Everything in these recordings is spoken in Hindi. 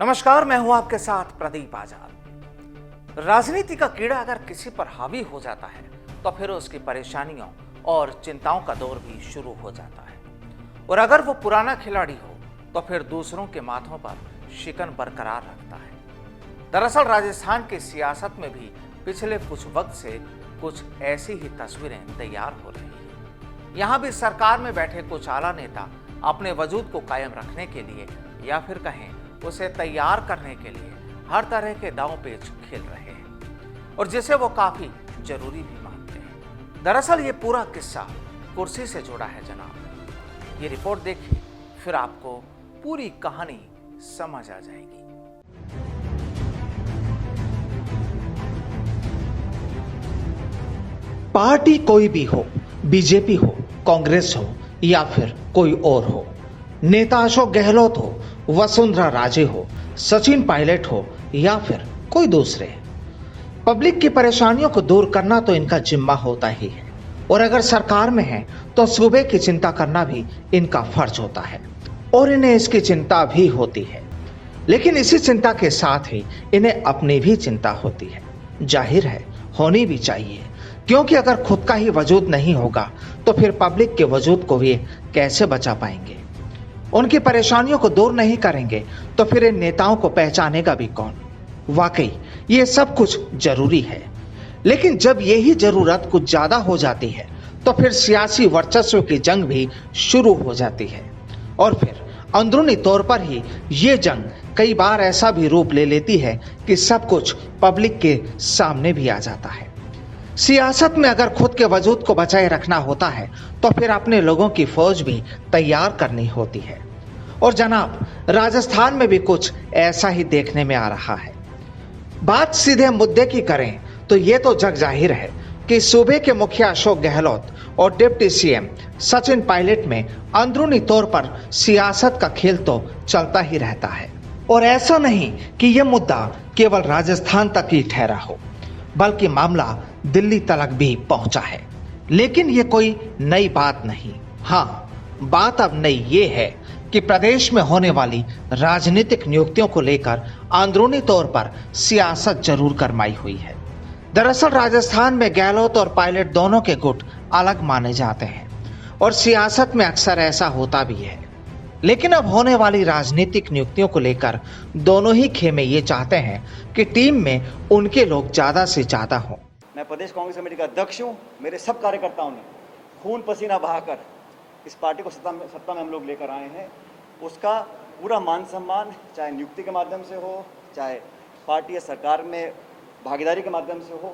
नमस्कार, मैं हूं आपके साथ प्रदीप आजाद। राजनीति का कीड़ा अगर किसी पर हावी हो जाता है तो फिर उसकी परेशानियों और चिंताओं का दौर भी शुरू हो जाता है। और अगर वो पुराना खिलाड़ी हो तो फिर दूसरों के माथों पर शिकन बरकरार रखता है। दरअसल राजस्थान की सियासत में भी पिछले कुछ वक्त से कुछ ऐसी ही तस्वीरें तैयार हो रही है। यहाँ भी सरकार में बैठे कुछ आला नेता अपने वजूद को कायम रखने के लिए या फिर कहें उसे तैयार करने के लिए हर तरह के दांव पेच खेल रहे हैं और जिसे वो काफी जरूरी भी मानते हैं। दरअसल ये पूरा किस्सा कुर्सी से जुड़ा है जनाब। ये रिपोर्ट देखिए, फिर आपको पूरी कहानी समझ आ जाएगी। पार्टी कोई भी हो, बीजेपी हो, कांग्रेस हो या फिर कोई और हो, नेता अशोक गहलोत हो, वसुंधरा राजे हो, सचिन पायलट हो या फिर कोई दूसरे, पब्लिक की परेशानियों को दूर करना तो इनका जिम्मा होता ही है। और अगर सरकार में है तो सूबे की चिंता करना भी इनका फर्ज होता है और इन्हें इसकी चिंता भी होती है। लेकिन इसी चिंता के साथ ही इन्हें अपनी भी चिंता होती है। जाहिर है, होनी भी चाहिए, क्योंकि अगर खुद का ही वजूद नहीं होगा तो फिर पब्लिक के वजूद को वे कैसे बचा पाएंगे। उनकी परेशानियों को दूर नहीं करेंगे तो फिर इन नेताओं को पहचानेगा भी कौन। वाकई ये सब कुछ जरूरी है, लेकिन जब यही जरूरत कुछ ज्यादा हो जाती है तो फिर सियासी वर्चस्व की जंग भी शुरू हो जाती है। और फिर अंदरूनी तौर पर ही ये जंग कई बार ऐसा भी रूप ले लेती है कि सब कुछ पब्लिक के सामने भी आ जाता है। सियासत में अगर खुद के वजूद को बचाए रखना होता है तो फिर अपने लोगों की फौज भी तैयार करनी होती है। और जनाब, राजस्थान में भी कुछ ऐसा ही देखने में आ रहा है। बात सीधे मुद्दे की करें तो ये तो जग जाहिर है कि सूबे के मुखिया अशोक गहलोत और डिप्टी सीएम सचिन पायलट में अंदरूनी तौर पर सियासत का खेल तो चलता ही रहता है। और ऐसा नहीं कि यह मुद्दा केवल राजस्थान तक ही ठहरा हो, बल्कि मामला दिल्ली तक भी पहुंचा है। लेकिन यह कोई नई बात नहीं। हाँ, बात अब नई ये है कि प्रदेश में होने वाली राजनीतिक नियुक्तियों को लेकर अंदरूनी तौर पर सियासत जरूर गरमाई हुई है। दरअसल राजस्थान में गहलोत और पायलट दोनों के गुट अलग माने जाते हैं और सियासत में अक्सर ऐसा होता भी है। लेकिन अब होने वाली राजनीतिक नियुक्तियों को लेकर दोनों ही खेमे ये चाहते हैं कि टीम में उनके लोग ज्यादा से ज्यादा हों। मैं प्रदेश कांग्रेस कमेटी का अध्यक्ष हूँ। मेरे सब कार्यकर्ताओं ने खून पसीना बहाकर इस पार्टी को सत्ता में हम लोग लेकर आए हैं। उसका पूरा मान सम्मान, चाहे नियुक्ति के माध्यम से हो, चाहे पार्टी या सरकार में भागीदारी के माध्यम से हो,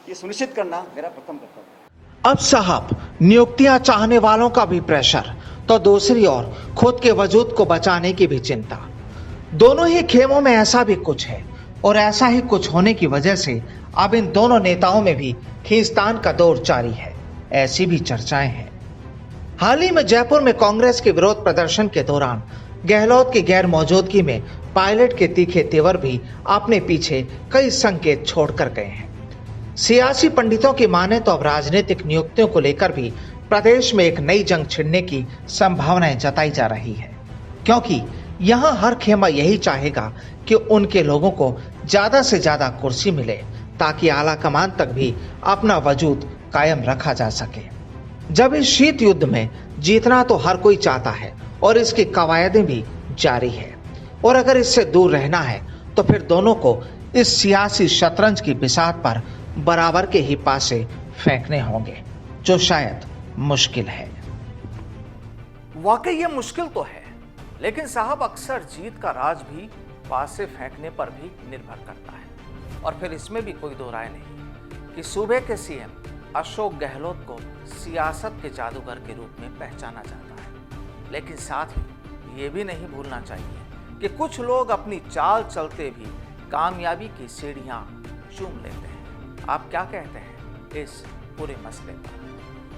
ये सुनिश्चित करना मेरा प्रथम कर्तव्य है। अब साहब, नियुक्तियां चाहने वालों का भी प्रेशर तो दूसरी ओर खुद के वजूद को बचाने की भी चिंता। दोनों ही खेमों में ऐसा भी कुछ है और ऐसा ही कुछ होने की वजह से अब इन दोनों नेताओं में भी खींचतान का दौर जारी है, ऐसी भी चर्चाएं हैं। हाल ही में जयपुर में कांग्रेस के विरोध प्रदर्शन के दौरान गहलोत की गैर मौजूदगी में पायलट के तीखे तेवर भी अपने पीछे कई संकेत छोड़कर गए हैं। सियासी पंडितों की माने तो अब राजनीतिक नियुक्तियों को लेकर भी प्रदेश में एक नई जंग छिड़ने की संभावनाएं जताई जा रही है, क्योंकि यहां हर खेमा यही चाहेगा कि उनके लोगों को ज्यादा से ज्यादा कुर्सी मिले ताकि आला कमान तक भी अपना वजूद कायम रखा जा सके। जब इस शीत युद्ध में जीतना तो हर कोई चाहता है और इसकी कवायदें भी जारी है, और अगर इससे दूर रहना है तो फिर दोनों को इस सियासी शतरंज की बिसात पर बराबर के ही पासे फेंकने होंगे, जो शायद मुश्किल है। वाकई ये मुश्किल तो है, लेकिन साहब अक्सर जीत का राज भी पासे फेंकने पर भी निर्भर करता है। और फिर इसमें भी कोई दो राय नहीं कि सूबे के सीएम अशोक गहलोत को सियासत के जादूगर के रूप में पहचाना जाता है। लेकिन साथ ही ये भी नहीं भूलना चाहिए कि कुछ लोग अपनी चाल चलते भी कामयाबी की सीढ़ियां चूम लेते हैं। आप क्या कहते हैं इस पूरे मसले पर?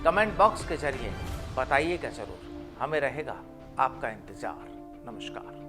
कमेंट बॉक्स के जरिए बताइएगा जरूर, हमें रहेगा आपका इंतजार। नमस्कार।